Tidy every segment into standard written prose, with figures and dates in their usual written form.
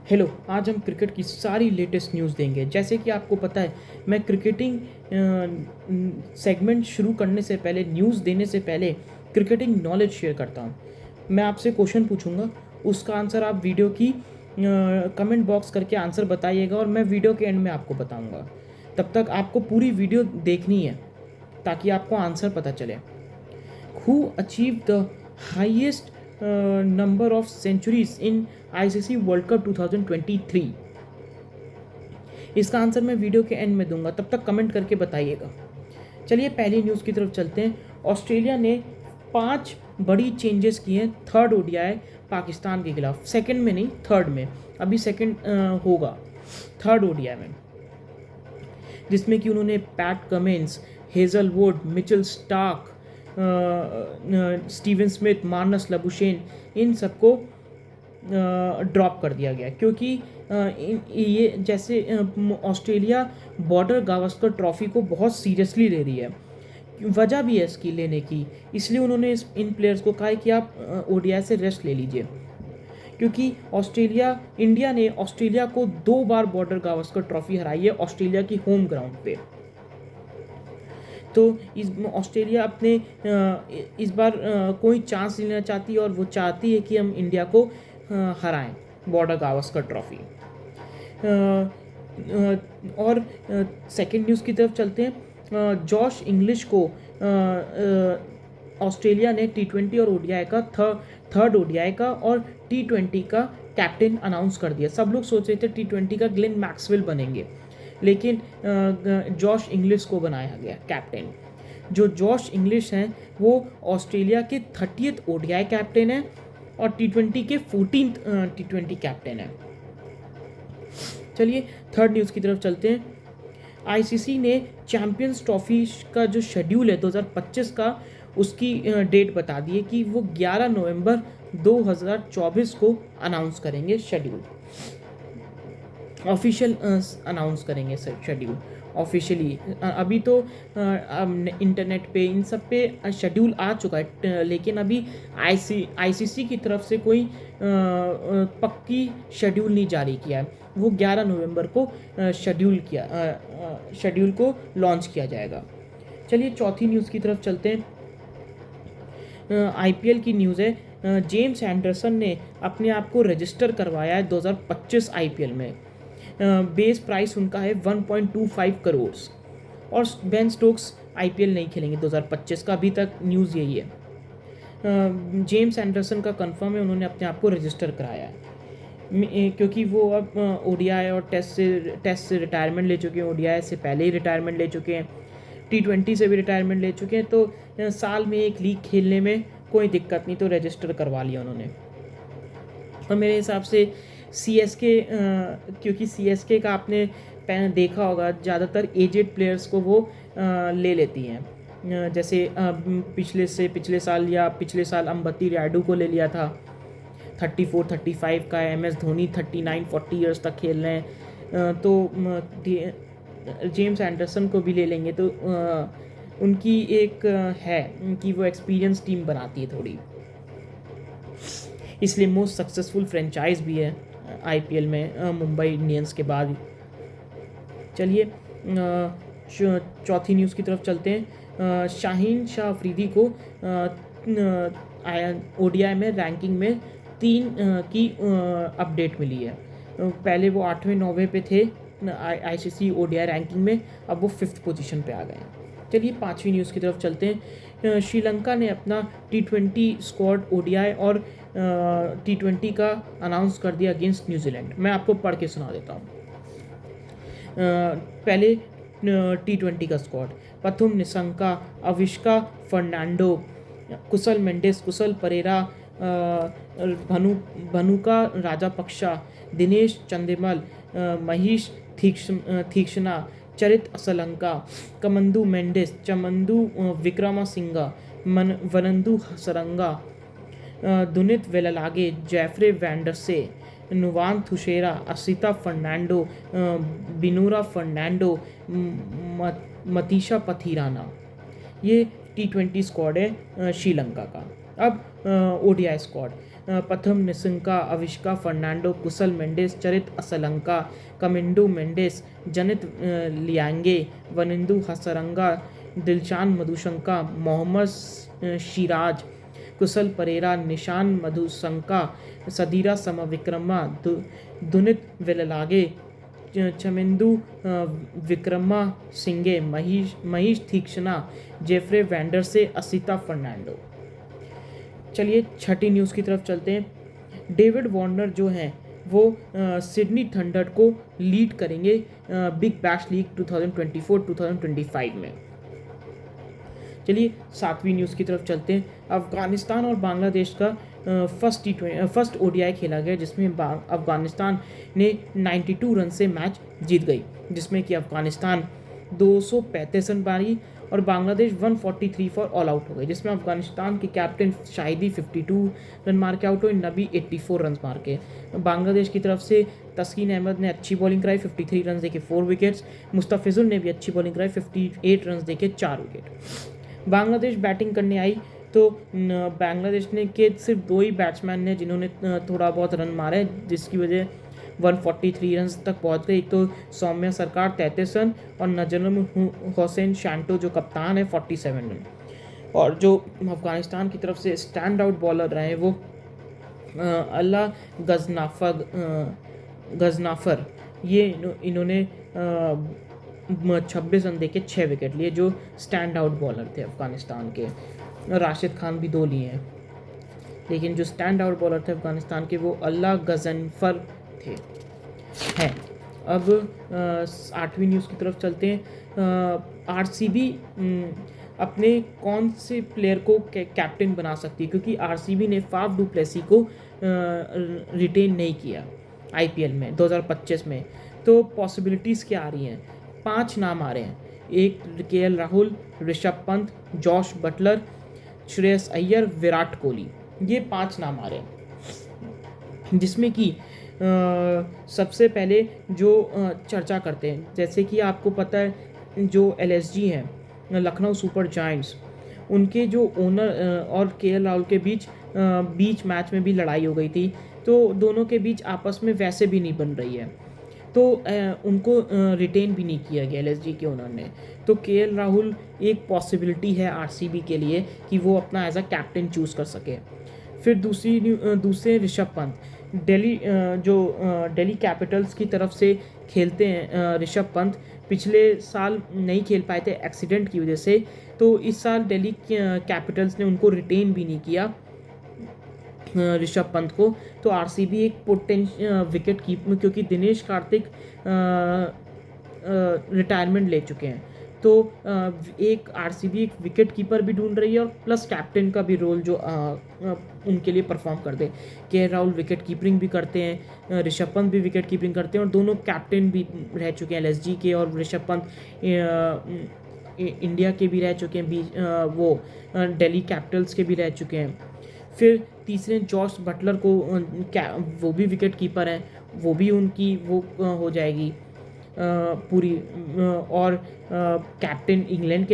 Hello, आज हम cricket की सारी लेटेस्ट न्यूज़ देंगे। जैसे कि आपको पता है, मैं क्रिकेटिंग सेगमेंट शुरू करने से पहले, न्यूज़ देने से पहले क्रिकेटिंग नॉलेज शेयर करता हूँ। मैं आपसे क्वेश्चन पूछूंगा, उसका आंसर आप वीडियो की कमेंट बॉक्स करके आंसर बताइएगा और मैं वीडियो के एंड में आपको बताऊंगा। तब तक आपको पूरी वीडियो देखनी है ताकि आपको आंसर पता चले। Who achieved the highest number of centuries in ICC World Cup 2023? इसका आंसर मैं वीडियो के एंड में दूंगा, तब तक कमेंट करके बताइएगा। चलिए पहली न्यूज़ की तरफ चलते हैं। ऑस्ट्रेलिया ने 5 बड़ी चेंजेस किए हैं थर्ड ओडीआई पाकिस्तान के खिलाफ। सेकंड में नहीं, थर्ड में। अभी सेकंड होगा थर्ड ओडीआई में, जिसमें कि उन्होंने Pat Cummins, Hazlewood, Mitchell Starc, Steven Smith, Marnus Labuschagne, इन सबको ड्रॉप कर दिया गया क्योंकि ये जैसे ऑस्ट्रेलिया बॉर्डर गावस्कर ट्रॉफी को बहुत सीरियसली ले रही है। वजह भी है इसकी लेने की, इसलिए उन्होंने इन प्लेयर्स को कहा है कि आप ओडीआई से रेस्ट ले लीजिए, क्योंकि इंडिया ने ऑस्ट्रेलिया को 2 बार बॉर्डर गावस्कर ट्रॉफी हराई है ऑस्ट्रेलिया की होम ग्राउंड पे। तो इस ऑस्ट्रेलिया अपने इस बार कोई चांस लेना चाहती है और वो चाहती है कि हम इंडिया को हराएं बॉर्डर गावस्कर ट्रॉफी। और सेकंड न्यूज़ की तरफ चलते हैं। जॉश इंग्लिश को ऑस्ट्रेलिया ने T20 और ओडीआई का थर्ड ओडीआई का और T20 का कैप्टन अनाउंस कर दिया। सब लोग सोच रहे थे T20 का ग्लेन मैक्सवेल बनेंगे, लेकिन जॉश इंग्लिश को बनाया गया कैप्टन। जो जॉश इंग्लिश हैं वो ऑस्ट्रेलिया के 30th ओडीआई कैप्टन है और T20 के 14th T20 कैप्टन है। चलिए थर्ड न्यूज़ की तरफ चलते हैं। आईसीसी ने चैंपियंस ट्रॉफी का जो शेड्यूल है 2025 का, उसकी डेट बता दी है कि वो 11 नवंबर 2024 को अनाउंस करेंगे शेड्यूल। ऑफिशियल अनाउंस करेंगे शेड्यूल ऑफिशियली। अभी तो इंटरनेट पे इन सब पे शेड्यूल आ चुका है, लेकिन अभी आईसीसी की तरफ से कोई पक्की शेड्यूल नहीं जारी किया है। वो 11 नवंबर को शेड्यूल को लॉन्च किया जाएगा। चलिए चौथी न्यूज़ की तरफ चलते हैं। आईपीएल की न्यूज़ है। जेम्स एंडरसन ने अपने आप को रजिस्टर करवाया है 2025 आईपीएल में। बेस प्राइस उनका है 1.25 करोड़ और बेन स्टोक्स आईपीएल नहीं खेलेंगे 2025 का। अभी तक न्यूज़ यही है। जेम्स एंडरसन का कंफर्म है, उन्होंने अपने आप को रजिस्टर कराया है क्योंकि वो अब ओडीआई और टेस्ट से रिटायरमेंट ले चुके हैं। ओडीआई से पहले ही रिटायरमेंट ले चुके हैं, T20 से भी रिटायरमेंट ले चुके हैं। तो साल में एक लीग खेलने में कोई दिक्कत नहीं, तो रजिस्टर करवा लिया उन्होंने। और मेरे हिसाब से CSK, क्योंकि CSK का आपने देखा होगा ज़्यादातर एजेड प्लेयर्स को वो ले लेती हैं। जैसे पिछले साल अंबती रायडू को ले लिया था, 34-35 का है। MS धोनी 39-40 ईयर्स तक खेल रहे हैं। तो जेम्स एंडरसन को भी ले लेंगे तो उनकी एक है कि वो एक्सपीरियंस टीम बनाती है थोड़ी, इसलिए मोस्ट सक्सेसफुल फ्रेंचाइज भी है आईपीएल में मुंबई इंडियंस के बाद। चलिए चौथी न्यूज़ की तरफ चलते हैं। शाहीन शाह अफरीदी को ओडीआई में रैंकिंग में 3 की अपडेट मिली है। पहले वो 8वें-9वें पे थे आईसीसी ओडीआई रैंकिंग में, अब वो 5th पोजीशन पे आ गए हैं। चलिए 5वीं न्यूज़ की तरफ चलते हैं। श्रीलंका ने अपना T20 स्क्वाड ओडीआई और T20 का अनाउंस कर दिया अगेंस्ट न्यूजीलैंड। मैं आपको पढ़ के सुना देता हूँ। पहले T20 का स्क्वाड: पथुम निशंका, अविष्का फर्नांडो, कुशल मेंडिस, कुशल परेरा, भनुका राजापक्षा, दिनेश चंदेमल, महीश तीक्ष्णा, चरित असलंका, कमंदु मेंडिस, चमंदु विक्रमासिंगा, वनंदु सरंगा, दुनित वेलालागे, जेफरे वैंडरसे, नुवान थुशेरा, असिता फर्नांडो, बिनूरा फर्नांडो, मतीशा पथीराना। ये T20 स्क्वाड है श्रीलंका का। अब ओडीआई स्क्वाड: प्रथम निशंका, अविष्का फर्नांडो, कुशल मेंडिस, चरित असलंका, कमिंडो मेंडिस, जनित लियांगे, वनिंदु हसरंगा, दिलशान मधुशंका, मोहम्मद सिराज, कुशल परेरा, निशान मधुशंका, सदीरा समविक्रमा, दुनित वेललागे, चमिंदु विक्रमा सिंगे, महीश तीक्ष्णा, जेफ्रे वैंडर से असिता फर्नांडो। चलिए छठी न्यूज़ की तरफ चलते हैं। डेविड वार्नर जो हैं वो सिडनी थंडर को लीड करेंगे बिग बैश लीग 2024-2025 में। चलिए सातवीं न्यूज़ की तरफ चलते हैं। अफ़गानिस्तान और बांग्लादेश का फर्स्ट ओडीआई खेला गया, जिसमें अफ़गानिस्तान ने 92 रन से मैच जीत गई, जिसमें कि अफ़गानिस्तान 235 रन मारी और बांग्लादेश 143 फॉर ऑल आउट हो गई, जिसमें अफ़गानिस्तान के कैप्टन शाहिदी 52 रन मार के आउट हुए, नबी 84 रन मार के। बांग्लादेश की तरफ से तस्कीन अहमद ने अच्छी बॉलिंग कराई, 53 रन देके 4 विकेट्स। मुस्तफिजुल ने भी अच्छी बॉलिंग कराई, 58 रन देके 4 विकेट। बांग्लादेश बैटिंग करने आई तो बांग्लादेश ने के सिर्फ 2 ही बैट्समैन ने जिन्होंने थोड़ा बहुत रन मारे, जिसकी वजह 143 रन तक पहुंच गए। एक तो सौम्या सरकार 33 रन और नजम हुसैन शांटो जो कप्तान है 47 रन। और जो अफ़गानिस्तान की तरफ से स्टैंड आउट बॉलर रहे वो अल्लाह गजनाफर, ये इन्होंने 26 रन देके 6 विकेट लिए, जो स्टैंड आउट बॉलर थे अफ़गानिस्तान के। राशिद खान भी 2 लिए हैं, लेकिन जो स्टैंड आउट बॉलर थे अफ़गानिस्तान के वो अल्लाह गजनफर थे हैं। अब 8वीं न्यूज़ की तरफ चलते हैं। आरसीबी अपने कौन से प्लेयर को कैप्टन बना सकती है, क्योंकि आरसीबी ने फाफ डू प्लेसी को रिटेन नहीं किया आईपीएल में 2025 में। तो पॉसिबिलिटीज़ क्या आ रही हैं? 5 नाम आ रहे हैं। एक KL Rahul, Rishabh Pant, Jos Buttler, Shreyas Iyer, Virat Kohli, ये 5 नाम आ रहे हैं, जिसमें कि सबसे पहले जो चर्चा करते हैं, जैसे कि आपको पता है जो एलएसजी है लखनऊ सुपर जायंट्स, उनके जो ओनर और केएल राहुल के बीच मैच में भी लड़ाई हो गई थी, तो दोनों के बीच आपस में वैसे भी नहीं बन रही है, तो उनको रिटेन भी नहीं किया गया एलएसजी के ओनर ने। तो केएल राहुल एक पॉसिबिलिटी है आरसीबी के लिए कि वो अपना एज अ कैप्टन चूज़ कर सके। फिर दूसरे ऋषभ पंत, दिल्ली कैपिटल्स की तरफ से खेलते हैं। ऋषभ पंत पिछले साल नहीं खेल पाए थे एक्सीडेंट की वजह से, तो इस साल दिल्ली कैपिटल्स ने उनको रिटेन भी नहीं किया ऋषभ पंत को। तो आरसीबी एक पोटेंशियल विकेट कीपर, क्योंकि दिनेश कार्तिक रिटायरमेंट ले चुके हैं, तो एक आरसीबी एक विकेट कीपर भी ढूंढ रही है और प्लस कैप्टन का भी रोल जो उनके लिए परफॉर्म कर दे। केएल राहुल विकेट कीपिंग भी करते हैं, ऋषभ पंत भी विकेट कीपिंग करते हैं, और दोनों कैप्टन भी रह चुके हैं एलएसजी के, और ऋषभ पंत इंडिया के भी रह चुके हैं, वो दिल्ली कैपिटल्स के भी रह चुके हैं। फिर तीसरे जॉश बटलर को वो भी विकेट कीपर हैं, वो भी उनकी वो हो जाएगी पूरी। और कैप्टन इंग्लैंड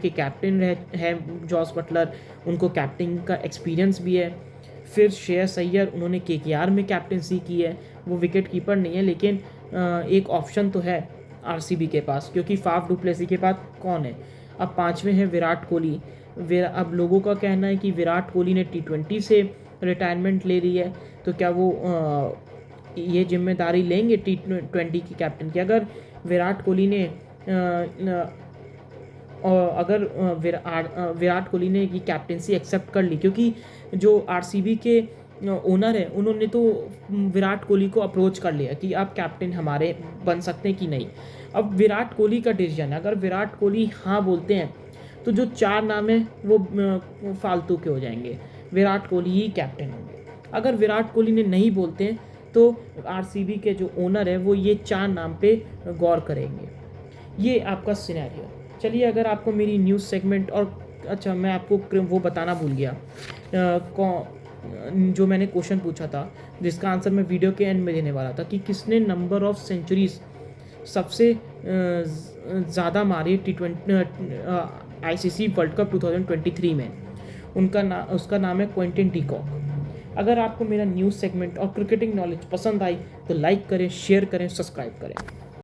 के कैप्टन है जॉस बटलर, उनको कैप्टन का एक्सपीरियंस भी है। फिर श्रेयस अय्यर, उन्होंने केकेआर में कैप्टनसी की है, वो विकेट कीपर नहीं है, लेकिन एक ऑप्शन तो है आरसीबी के पास, क्योंकि फाफ डू प्लेसी के पास कौन है। अब 5वें हैं विराट कोहली। अब लोगों का कहना है कि विराट कोहली ने T20 से रिटायरमेंट ले ली है, तो क्या वो ये जिम्मेदारी लेंगे T20 की कैप्टन की? अगर विराट कोहली ने विराट कोहली ने ये कैप्टनसी एक्सेप्ट कर ली, क्योंकि जो आरसीबी के ओनर है उन्होंने तो विराट कोहली को अप्रोच कर लिया कि आप कैप्टन हमारे बन सकते हैं कि नहीं। अब विराट कोहली का डिसीजन है, अगर विराट कोहली हाँ बोलते हैं तो जो 4 नाम है वो फालतू के हो जाएंगे, विराट कोहली ही कैप्टन होंगे। अगर विराट कोहली ने नहीं बोलते हैं तो आरसीबी के जो ओनर है वो ये 4 नाम पे गौर करेंगे। ये आपका सिनेरियो। चलिए, अगर आपको मेरी न्यूज़ सेगमेंट और अच्छा मैं आपको वो बताना भूल गया, जो मैंने क्वेश्चन पूछा था जिसका आंसर मैं वीडियो के एंड में देने वाला था, कि किसने नंबर ऑफ सेंचुरीज सबसे ज़्यादा मारी आईसीसी वर्ल्ड कप 2023 में। उसका नाम है क्विंटन डी कॉक। अगर आपको मेरा न्यूज़ सेगमेंट और क्रिकेटिंग नॉलेज पसंद आई तो लाइक करें, शेयर करें, सब्सक्राइब करें।